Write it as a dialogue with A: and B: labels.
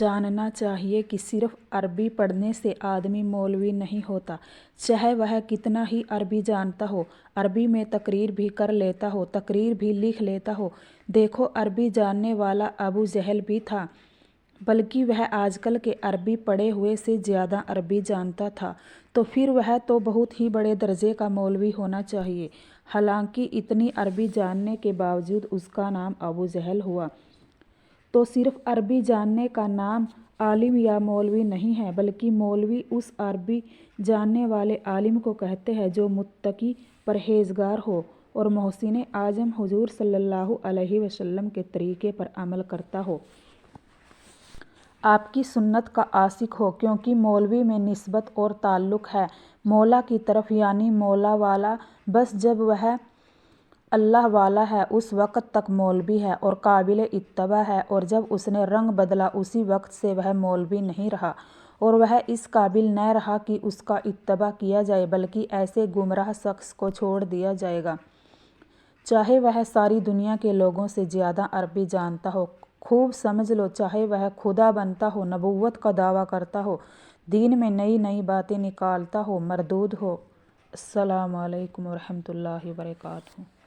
A: جاننا چاہیے کہ صرف عربی پڑھنے سے آدمی مولوی نہیں ہوتا، چاہے وہ کتنا ہی عربی جانتا ہو، عربی میں تقریر بھی کر لیتا ہو، تقریر بھی لکھ لیتا ہو۔ دیکھو عربی جاننے والا ابو جہل بھی تھا، بلکہ وہ آج کل کے عربی پڑھے ہوئے سے زیادہ عربی جانتا تھا، تو پھر وہ تو بہت ہی بڑے درجے کا مولوی ہونا چاہیے۔ حالانکہ اتنی عربی جاننے کے باوجود اس کا نام ابو جہل ہوا، تو صرف عربی جاننے کا نام عالم یا مولوی نہیں ہے، بلکہ مولوی اس عربی جاننے والے عالم کو کہتے ہیں جو متقی، پرہیزگار ہو اور محسن اعظم حضور صلی اللہ علیہ وسلم کے طریقے پر عمل کرتا ہو، آپ کی سنت کا عاشق ہو۔ کیونکہ مولوی میں نسبت اور تعلق ہے مولا کی طرف، یعنی مولا والا، بس جب وہ اللہ والا ہے اس وقت تک مولوی ہے اور قابل اتباع ہے، اور جب اس نے رنگ بدلا اسی وقت سے وہ مولوی نہیں رہا اور وہ اس قابل نہ رہا کہ اس کا اتباع کیا جائے، بلکہ ایسے گمراہ شخص کو چھوڑ دیا جائے گا، چاہے وہ ساری دنیا کے لوگوں سے زیادہ عربی جانتا ہو۔ خوب سمجھ لو، چاہے وہ خدا بنتا ہو، نبوت کا دعویٰ کرتا ہو، دین میں نئی نئی باتیں نکالتا ہو، مردود ہو۔ السلام علیکم ورحمۃ اللہ وبرکاتہ۔